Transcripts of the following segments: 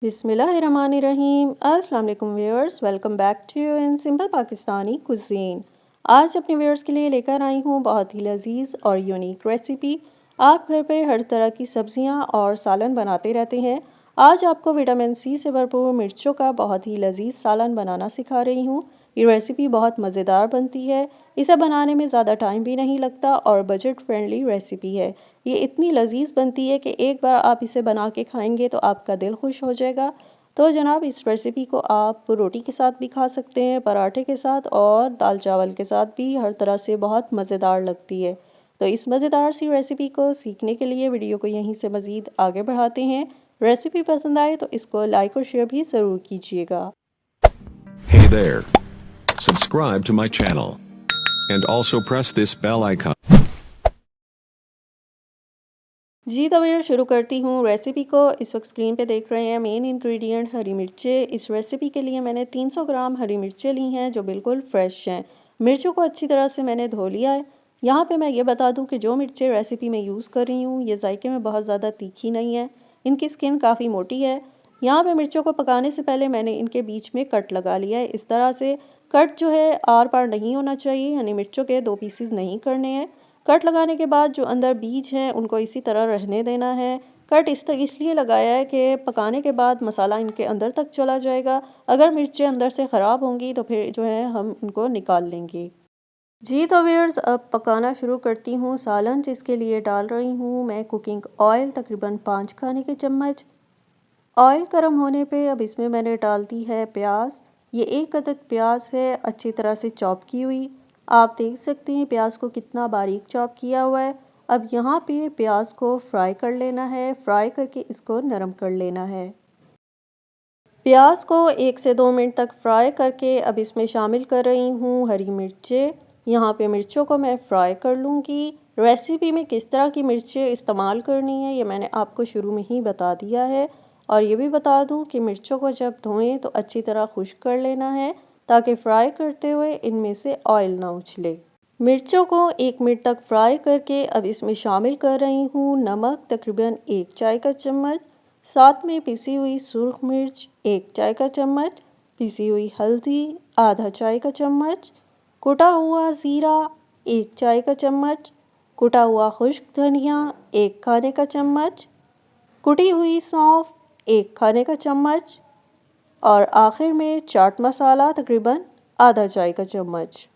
बिस्मिल्लाहिर्रहमानिर्रहीम। अस्सलाम वालेकुम viewers, welcome back to you in simple Pakistani cuisine. आज अपने व्यूअर्स के लिए लेकर आई हूँ बहुत ही लजीज और यूनिक रेसिपी। आप घर पे हर तरह की सब्जियाँ और सालन बनाते रहते हैं। आज आपको विटामिन सी से भरपूर मिर्चों का बहुत ही लजीज सालन बनाना सिखा रही हूँ। ये रेसिपी बहुत मज़ेदार बनती है। इसे बनाने में ज़्यादा टाइम भी नहीं लगता और बजट फ्रेंडली रेसिपी है। ये इतनी लजीज बनती है कि एक बार आप इसे बना के खाएंगे तो आपका दिल खुश हो जाएगा। तो जनाब, इस रेसिपी को आप रोटी के साथ भी खा सकते हैं, पराठे के साथ और दाल चावल के साथ भी। हर तरह से बहुत मज़ेदार लगती है। तो इस मज़ेदार सी रेसिपी को सीखने के लिए वीडियो को यहीं से मज़ीद आगे बढ़ाते हैं। रेसिपी पसंद आए तो इसको लाइक और शेयर भी ज़रूर कीजिएगा। Hey there. Subscribe to my channel. And also press this bell icon. जी तो मैं शुरू करती हूँ रेसिपी को। इस वक्त स्क्रीन पे देख रहे हैं मेन इंग्रेडिएंट हरी मिर्चें। इस रेसिपी के लिए मैंने 300 ग्राम हरी मिर्चें ली हैं जो बिल्कुल फ्रेश हैं। मिर्चों को अच्छी तरह से मैंने धो लिया है। यहाँ पे मैं ये बता दूँ कि जो मिर्चें रेसिपी में यूज़ कर रही हूँ ये जायके में बहुत ज़्यादा तीखी नहीं है। इनकी स्किन काफ़ी मोटी है। यहाँ पर मिर्चों को पकाने से पहले मैंने इनके बीच में कट लगा लिया है। इस तरह से कट जो है आर पार नहीं होना चाहिए, यानी मिर्चों के 2 पीसेस नहीं करने हैं। कट लगाने के बाद जो अंदर बीज हैं उनको इसी तरह रहने देना है। कट इसलिए लगाया है कि पकाने के बाद मसाला इनके अंदर तक चला जाएगा। अगर मिर्चें अंदर से ख़राब होंगी तो फिर जो है हम इनको निकाल लेंगे। जी तो व्यूअर्स, अब पकाना शुरू करती हूँ सालन, जिसके लिए डाल रही हूँ मैं कुकिंग ऑयल तकरीबन 5 खाने के चम्मच। ऑयल गर्म होने पे अब इसमें मैंने डाल दी है प्याज। ये 1 अदद प्याज है, अच्छी तरह से चॉप की हुई। आप देख सकते हैं प्याज को कितना बारीक चॉप किया हुआ है। अब यहाँ पे प्याज को फ्राई कर लेना है, फ्राई करके इसको नरम कर लेना है। प्याज को 1 से 2 मिनट तक फ्राई करके अब इसमें शामिल कर रही हूँ हरी मिर्चें। यहाँ पे मिर्चों को मैं फ्राई कर लूँगी। रेसिपी में किस तरह की मिर्चें इस्तेमाल करनी है ये मैंने आपको शुरू में ही बता दिया है। और ये भी बता दूँ कि मिर्चों को जब धोएं तो अच्छी तरह खुश्क कर लेना है ताकि फ्राई करते हुए इनमें से ऑयल ना उछले। मिर्चों को 1 मिनट तक फ्राई करके अब इसमें शामिल कर रही हूँ नमक तकरीबन 1 चाय का चम्मच, साथ में पिसी हुई सुर्ख मिर्च 1 चाय का चम्मच, पिसी हुई हल्दी आधा चाय का चम्मच, कुटा हुआ ज़ीरा 1 चाय का चम्मच, कुटा हुआ खुश्क धनिया 1 खाने का चम्मच, कुटी हुई सौंफ 1 खाने का चम्मच और आखिर में चाट मसाला तकरीबन आधा चाय का चम्मच।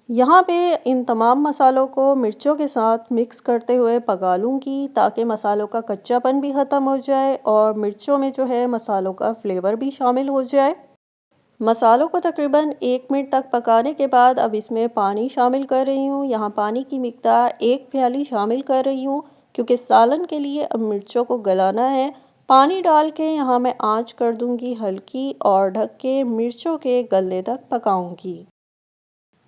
यहाँ पे इन तमाम मसालों को मिर्चों के साथ मिक्स करते हुए पका लूँगी ताकि मसालों का कच्चापन भी ख़त्म हो जाए और मिर्चों में जो है मसालों का फ्लेवर भी शामिल हो जाए। मसालों को तकरीबन 1 मिनट तक पकाने के बाद अब इसमें पानी शामिल कर रही हूँ। यहाँ पानी की मिकदार 1 प्याली शामिल कर रही हूँ क्योंकि सालन के लिए अब मिर्चों को गलाना है। पानी डाल के यहाँ मैं आँच कर दूँगी हल्की और ढक के मिर्चों के गलने तक पकाऊँगी।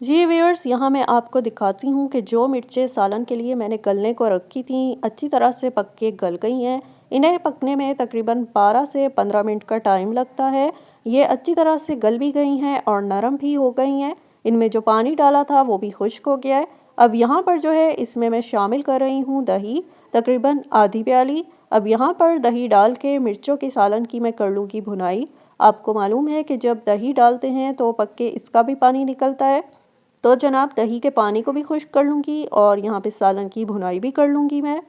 जी व्यूअर्स, यहाँ मैं आपको दिखाती हूँ कि जो मिर्चें सालन के लिए मैंने गलने को रखी थी अच्छी तरह से पक के गल गई हैं। इन्हें पकने में तकरीबन 12 से 15 मिनट का टाइम लगता है। ये अच्छी तरह से गल भी गई हैं और नरम भी हो गई हैं। इनमें जो पानी डाला था वो भी खुश्क हो गया है। अब यहाँ पर जो है इसमें मैं शामिल कर रही हूँ दही तकरीबन आधी प्याली। अब यहाँ पर दही डाल के मिर्चों के सालन की मैं कर लूँगी भुनाई। आपको मालूम है कि जब दही डालते हैं तो पक के इसका भी पानी निकलता है। तो जनाब, दही के पानी को भी खुश्क कर लूँगी और यहाँ पे सालन की भुनाई भी कर लूँगी मैं।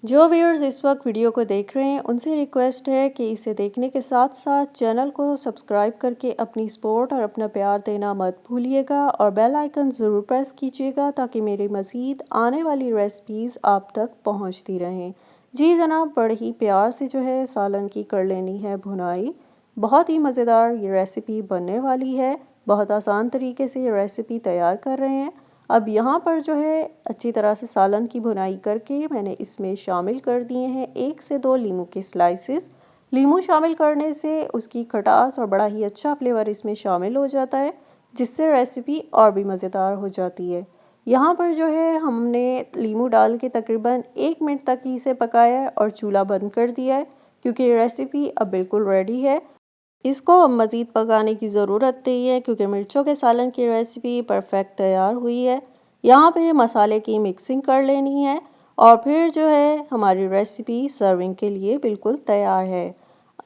जो व्यूअर्स इस वक्त वीडियो को देख रहे हैं उनसे रिक्वेस्ट है कि इसे देखने के साथ साथ चैनल को सब्सक्राइब करके अपनी सपोर्ट और अपना प्यार देना मत भूलिएगा और बेल आइकन ज़रूर प्रेस कीजिएगा ताकि मेरी मज़ीद आने वाली रेसिपीज़ आप तक पहुँचती रहें। जी जनाब, बड़े ही प्यार से जो है सालन की कर लेनी है भुनाई। बहुत ही मज़ेदार ये रेसिपी बनने वाली है। बहुत आसान तरीके से ये रेसिपी तैयार कर रहे हैं। अब यहाँ पर जो है अच्छी तरह से सालन की भुनाई करके मैंने इसमें शामिल कर दिए हैं 1 से 2 लीमू के स्लाइसेस। लीमू शामिल करने से उसकी खटास और बड़ा ही अच्छा फ्लेवर इसमें शामिल हो जाता है, जिससे रेसिपी और भी मज़ेदार हो जाती है। यहाँ पर जो है हमने लीमू डाल के तकरीबन 1 मिनट तक ही इसे पकाया है और चूल्हा बंद कर दिया है क्योंकि रेसिपी अब बिल्कुल रेडी है। इसको अब मज़ीद पकाने की ज़रूरत नहीं है क्योंकि मिर्चों के सालन की रेसिपी परफेक्ट तैयार हुई है। यहाँ पे मसाले की मिक्सिंग कर लेनी है और फिर जो है हमारी रेसिपी सर्विंग के लिए बिल्कुल तैयार है।